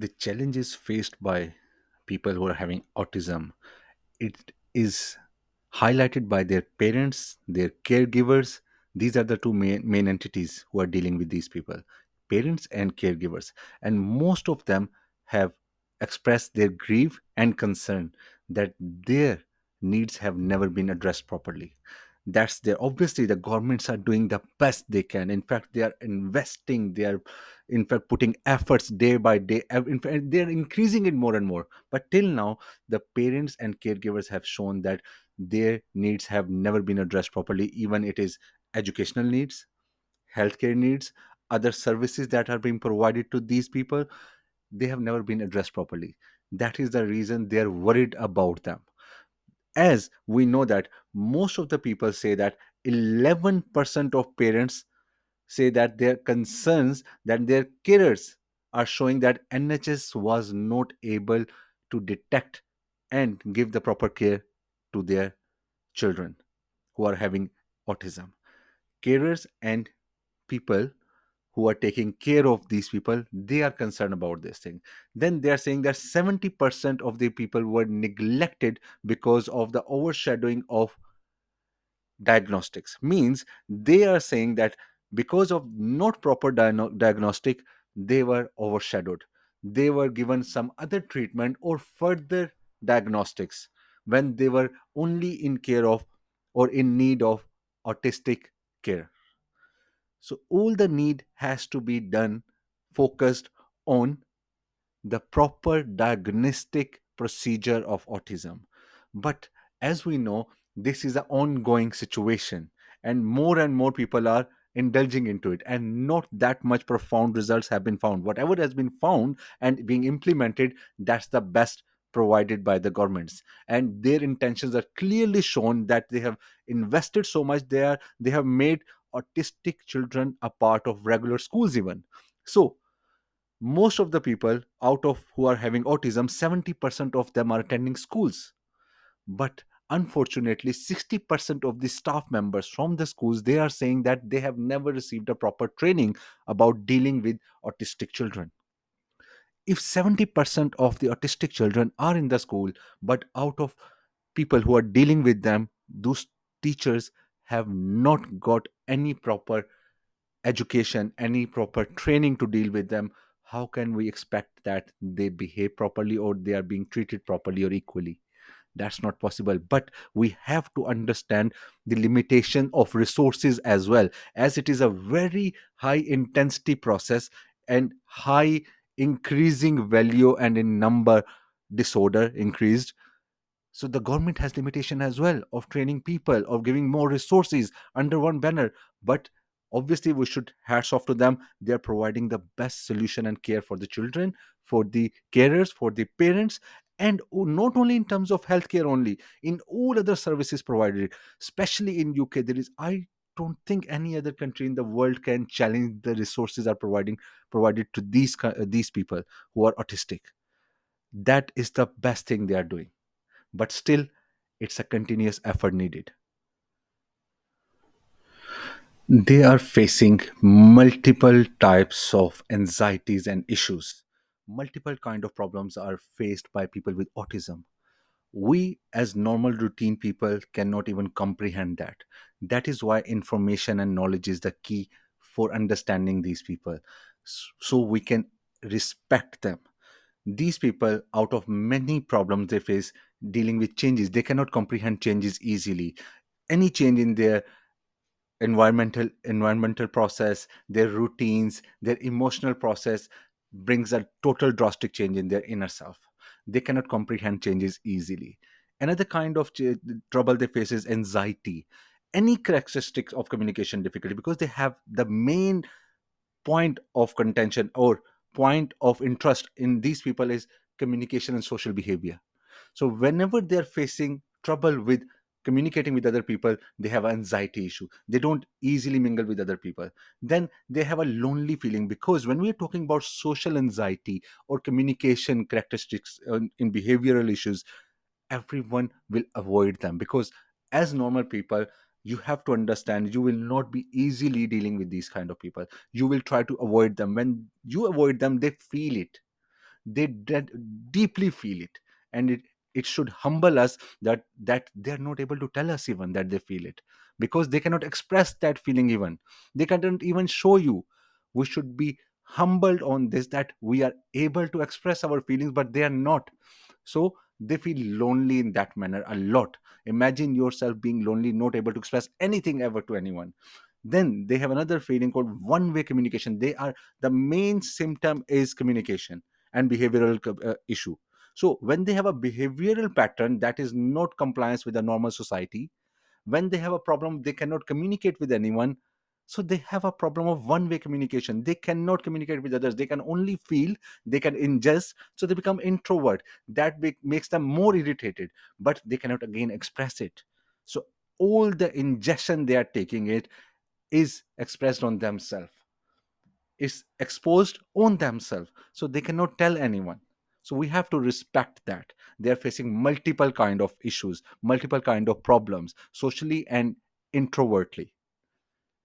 The challenges faced by people who are having autism, it is highlighted by their parents, their caregivers. These are the two main entities who are dealing with these people, parents and caregivers. And most of them have expressed their grief and concern that their needs have never been addressed properly. That's there. Obviously, the governments are doing the best they can. In fact, they are investing, they are, in fact, putting efforts day by day. In fact, they're increasing it more and more. But till now, the parents and caregivers have shown that their needs have never been addressed properly. Even it is educational needs, healthcare needs, other services that are being provided to these people, they have never been addressed properly. That is the reason they're worried about them. As we know that most of the people say that 11% of parents say that their concerns that their carers are showing that NHS was not able to detect and give the proper care to their children who are having autism. Carers and people who are taking care of these people, they are concerned about this thing. Then they are saying that 70% of the people were neglected because of the overshadowing of diagnostics. Means they are saying that because of not proper diagnostic, they were overshadowed, they were given some other treatment or further diagnostics when they were only in care of or in need of autistic care. So all the need has to be done focused on the proper diagnostic procedure of autism. But as we know, this is an ongoing situation, and more people are indulging into it, and not that much profound results have been found. Whatever has been found and being implemented, that's the best provided by the governments, and their intentions are clearly shown that they have invested so much there. They have made autistic children a part of regular schools even. So most of the people out of who are having autism, 70% of them are attending schools. But unfortunately, 60% of the staff members from the schools, they are saying that they have never received a proper training about dealing with autistic children. If 70% of the autistic children are in the school, but out of people who are dealing with them, those teachers have not got any proper education, any proper training to deal with them, how can we expect that they behave properly or they are being treated properly or equally? That's not possible. But we have to understand the limitation of resources as well, as it is a very high intensity process and high increasing value and in number disorder increased. So the government has limitation as well of training people, of giving more resources under one banner. But obviously we should hats off to them. They are providing the best solution and care for the children, for the carers, for the parents, and not only in terms of healthcare only, in all other services provided, especially in UK. There is, I don't think any other country in the world can challenge the resources are provided to these people who are autistic. That is the best thing they are doing, but still it's a continuous effort needed. They are facing multiple types of anxieties and issues. Multiple kind of problems are faced by people with autism. We as normal routine people cannot even comprehend that. That is why information and knowledge is the key for understanding these people, so we can respect them. These people, out of many problems they face dealing with changes, they cannot comprehend changes easily. Any change in their environmental process, their routines, their emotional process brings a total drastic change in their inner self. They cannot comprehend changes easily. Another kind of trouble they face is anxiety. Any characteristics of communication difficulty, because they have the main point of contention or point of interest in these people is communication and social behavior. So whenever they're facing trouble with communicating with other people, they have an anxiety issue. They don't easily mingle with other people. Then they have a lonely feeling, because when we're talking about social anxiety or communication characteristics in behavioral issues, everyone will avoid them, because as normal people, you have to understand, you will not be easily dealing with these kind of people. You will try to avoid them. When you avoid them, they feel it. they deeply feel it. And it should humble us that they are not able to tell us even that they feel it, because they cannot express that feeling even. They cannot even show you. We should be humbled on this, that we are able to express our feelings but they are not. So they feel lonely in that manner a lot. Imagine yourself being lonely, not able to express anything ever to anyone. Then they have another feeling called one way communication. They are, the main symptom is communication and behavioral issue. So when they have a behavioral pattern that is not compliance with the normal society, when they have a problem they cannot communicate with anyone, so they have a problem of one way communication. They cannot communicate with others, they can only feel, they can ingest, so they become introvert. That makes them more irritated, but they cannot again express it. So all the ingestion they are taking it is expressed on themselves, is exposed on themselves, so they cannot tell anyone. So we have to respect that they are facing multiple kind of issues, multiple kind of problems socially and introvertly.